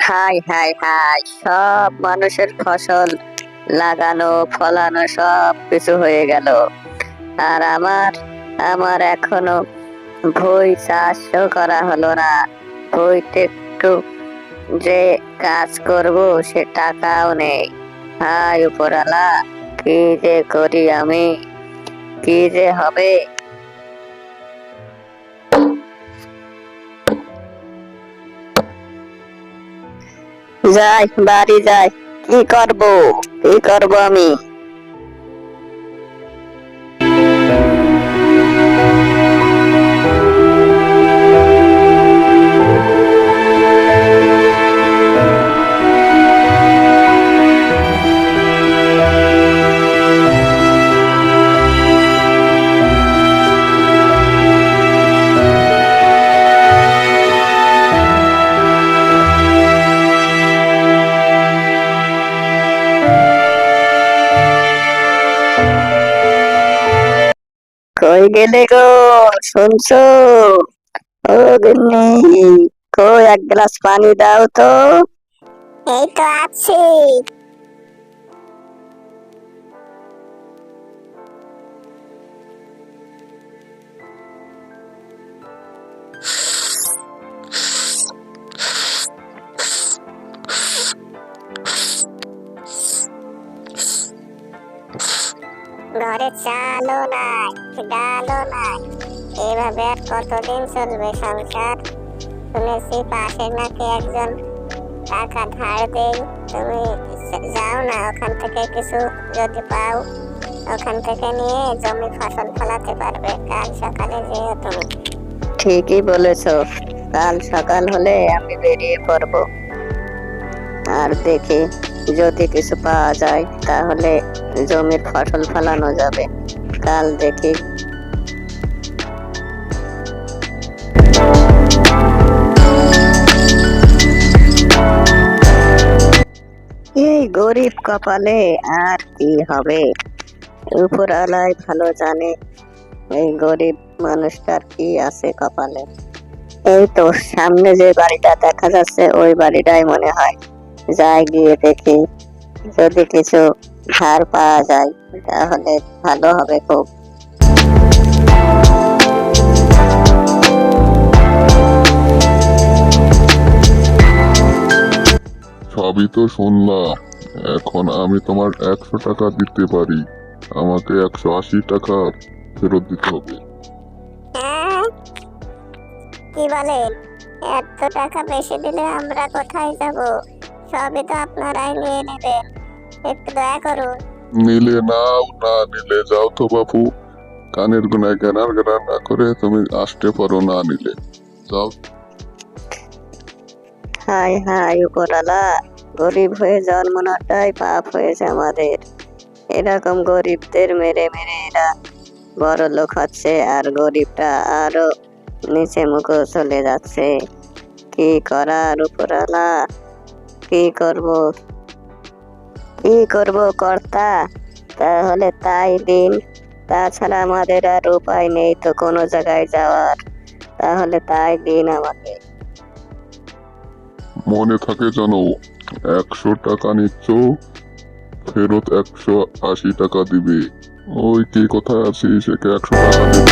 High high high, সব মানুষের ফসল লাগানো ফলানো সব কিছু হয়ে গেল। আর আমার আমার এখনো ভুঁই চাষও করা হলো না। ভুঁইতে একটু যে কাজ করব সে টাকাও নেই। হাই উপরালা, কি যে করি আমি, কি যে হবে। যাই বাড়ি যাই, কি করব আমি। কই গেলে গো, শুনছো? ও গিন্নি, কই এক গ্লাস পানি দাও তো। এই তো আছি। ঘরে চালও নাই, ডালও নাই, এভাবে আর কতদিন চলবে সংসার? শুনেছি পাশের নাকি একজন টাকা ধার দেয়, তুমি যাও না, ওখান থেকে কিছু যদি পাও ওখান থেকে নিয়ে জমি ফসল ফলাতে পারবে। কাল সকালে যেও তুমি। ঠিকই বলেছো, কাল সকাল হলে আমি বেরিয়ে পড়ব। আর দেখি যদি কিছু পাওয়া যায় তাহলে জমির ফসল ফলানো যাবে। কাল দেখি। এই গরিব কপালে আর কি হবে, উপরওয়ালাই ভালো জানে এই গরিব মানুষটার কি আছে কপালে। এই তো সামনে যে বাড়িটা দেখা যাচ্ছে ওই বাড়িটাই মনে হয়, যাই গিয়ে দেখি, যদি কিছু ধার পাওয়া যায় তাহলে ভালো হবে খুব। সবই তো শুনলাম। এখন আমি তোমার 100 টাকা দিতে পারি, আমাকে 180 টাকা ফেরত দিতে হবে। হ্যাঁ, কি বলেন? এত টাকা বেশি দিলে আমরা কোথায় যাব? সবই তো আপনারাই নিয়ে নেবেন, একটু দয়া করুন। নিলে নাও, না নিলে যাও তো বাপু। কানের গোনায় জ্ঞানার জ্ঞান না করে তুমি আসতে পারো না নিলে। যাও। হাই হাই উপরালা, গরিব হয়ে জন্মানোটাই পাপ হয়েছে আমাদের। এরকম গরিবদের মেরে মেরে এরা বড় লোক হচ্ছে, আর গরিবটা আরো নিচে মুখে চলে যাচ্ছে। কি করার উপরালা, কি করব, কি করব কর্তা? তাহলে তাই দিন, তাছাড়া আমাদের আর উপায় নেই তো কোনো জায়গায় যাওয়ার। তাহলে তাই দিন আমাকে। মনে থাকে জানো, 100 টাকা নিচ্ছ, ফেরত 180 টাকা দিবে। ওই কি কোথায় আছিস, একে 100 টাকা দিত।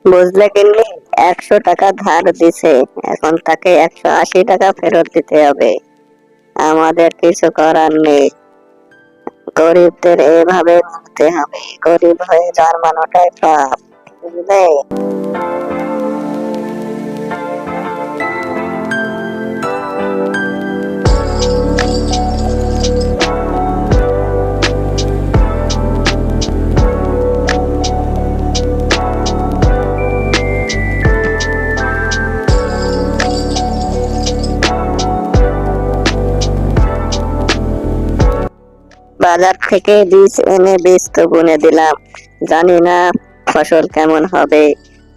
বুঝলে কিনলি, 100 টাকা ধার দিছে, এখন তাকে 180 টাকা ফেরত দিতে হবে। আমাদের কিছু করার নেই, গরিবদের এভাবে মরতে হবে। গরিব হয়ে জন্মানোটাই পাপ, বুঝলে? বাজার থেকে বীজ এনে বীজ তো বুনে দিলাম, জানি না ফসল কেমন হবে।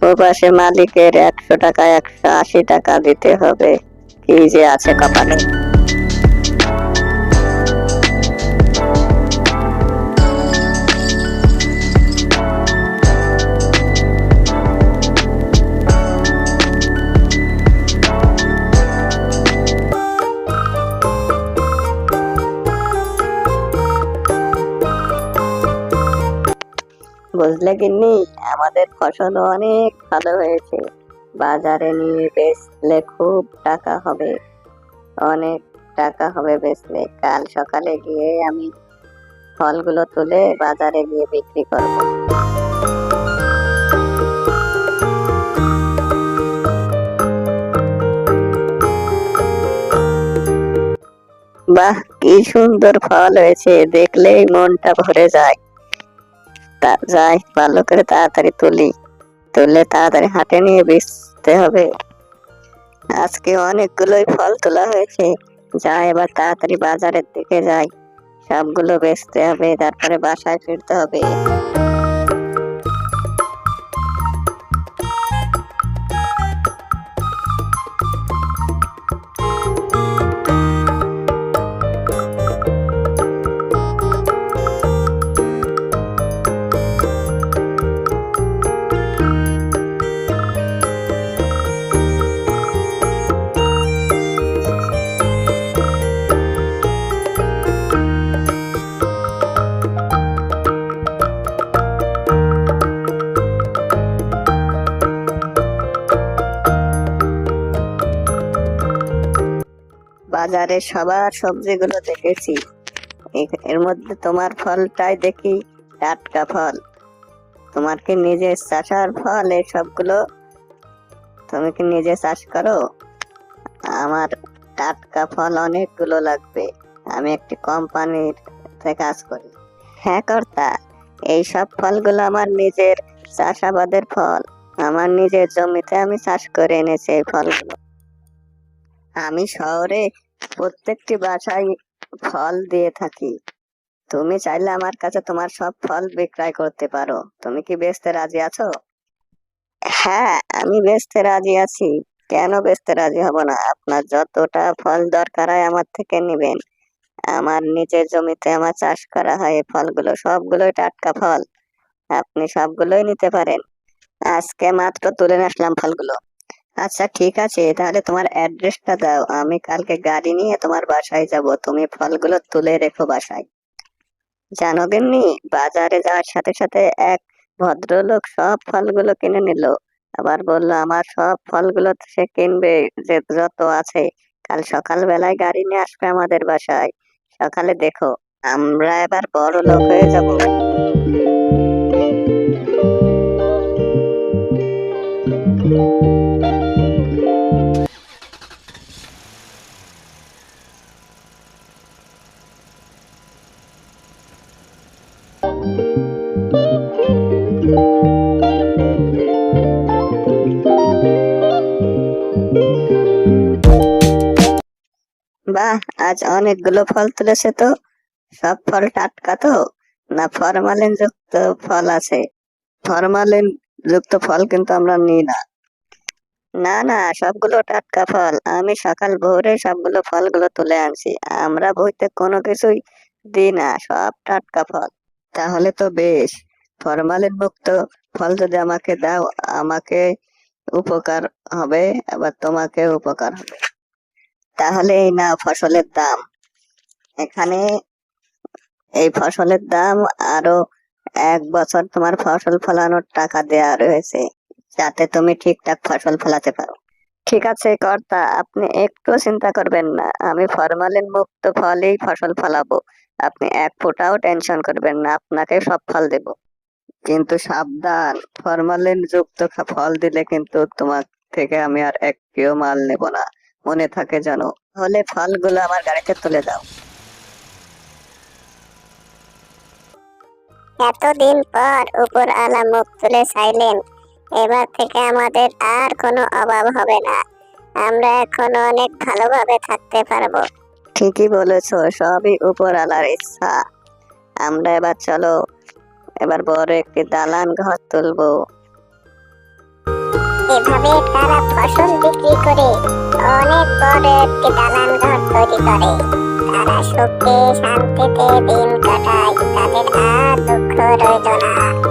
ও পাশে মালিকের 100 টাকা 180 টাকা দিতে হবে, কি যে আছে কপালে। বুঝলে গিন্নি, আমাদের ফসল অনেক ভালো হয়েছে। বাজারে নিয়ে বেচলে খুব টাকা হবে, অনেক টাকা হবে বেচলে। কাল সকালে গিয়ে আমি ফলগুলো তুলে বাজারে গিয়ে বিক্রি করব। বাহ, কি সুন্দর ফল হয়েছে, দেখলেই মনটা ভরে যায়। তা যাই, ভালো করে তাড়াতাড়ি তুলে তাড়াতাড়ি হাটে নিয়ে বেচতে হবে। আজকে অনেকগুলোই ফল তোলা হয়েছে, যাই এবার তাড়াতাড়ি বাজারের দিকে যাই, সবগুলো বেচতে হবে, তারপরে বাসায় ফিরতে হবে। বাজারে সবার সবজিগুলো দেখেছি, এর মধ্যে তোমার ফলটাই দেখি টাটকা ফল। তোমার কি নিজের চাষার ফল এই সবগুলো? তুমি কি নিজে চাষ করো? আমার টাটকা ফল অনেকগুলো লাগবে, আমি একটি কোম্পানিতে কাজ করি। হ্যাঁ কর্তা, এই সব ফলগুলো আমার নিজের চাষাবাদের ফল, আমার নিজের জমিতে আমি চাষ করে এনেছি এই ফলগুলো। আমি শহরে প্রত্যেকটি বাসায় ফল দিয়ে থাকি, তুমি চাইলে আমার কাছে তোমার সব ফল বিক্রয় করতে পারো। তুমি কি বেচতে রাজি আছো? হ্যাঁ, আমি বেচতে রাজি আছি। কেন বেচতে রাজি হব না? আপনার যতটা ফল দরকার হয় আমার থেকে নিবেন। আমার নিজের জমিতে আমার চাষ করা হয়, এই ফলগুলো সবগুলোই টাটকা ফল, আপনি সবগুলোই নিতে পারেন। আজকে মাত্র তুলে নিয়ে আসলাম ফলগুলো। আচ্ছা ঠিক আছে, তাহলে তোমার অ্যাড্রেসটা দাও, আমি কালকে গাড়ি নিয়ে তোমার বাসায় যাব, তুমি ফলগুলো তুলে রেখো বাসায়। জানো গিন্নি, বাজারে যাওয়ার সাথে সাথে এক ভদ্রলোক সব ফলগুলো কিনে নিল, আবার বললো আমার সব ফলগুলো সে কিনবে, যে যত আছে কাল সকাল বেলায় গাড়ি নিয়ে আসবে আমাদের বাসায়। সকালে দেখো, আমরা এবার বড় লোক হয়ে যাব। বাহ, আজ অনেকগুলো ফল তুলেছে তো। সব ফল টাটকা তো, না ফরমালিন যুক্ত ফল আছে? ফরমালিন যুক্ত ফল কিন্তু আমরা নিই না। না না, সবগুলো টাটকা ফল, আমি সকাল ভোরে সবগুলো ফলগুলো তুলে আনছি, আমরা বইতে কোনো কিছুই দিই না, সব টাটকা ফল। তাহলে তো বেশ, ফরমালিন মুক্ত ফল যদি আমাকে দাও, আমাকে উপকার হবে, আবার তোমাকে উপকার হবে। তাহলে এই নাও ফসলের দাম, এখানে এই ফসলের দাম, আরো 1 বছর তোমার ফসল ফলানোর টাকা দেয়া রয়েছে, যাতে তুমি ঠিকঠাক ফসল ফলাতে পারো। ঠিক আছে কর্তা, আপনি একটু চিন্তা করবেন না, আমি ফরমালিন মুক্ত ফলেই ফসল ফলাবো। আপনি এক ফোঁটাও টেনশন করবেন না, আপনাকে সব ফল দেব। কিন্তু সাবধান, ফরমালিন যুক্ত ফল দিলে কিন্তু তোমার থেকে আমি আর একটিও মাল নেব না, মনে থাকে জানো। হলে ফলগুলো আমার গাড়িতে তুলে দাও। এতদিন পর উপর আলা মুখ তুলে চাইলেন, এবার থেকে আমাদের আর কোনো অভাব হবে না, আমরা এখন অনেক ভালোভাবে থাকতে পারবো। ঠিকই বলেছো, সবই উপরওয়ালার ইচ্ছা। আমরা এবার চলো, এবার বড় একটি দালান ঘর তুলবো। এভাবে তারা ফসল বিক্রি করে অনেক বড় একটি দালান ঘর তৈরি করে। তারা সুখে শান্তিতে দিন কাটায়, তাদের আর দুঃখ রইল না।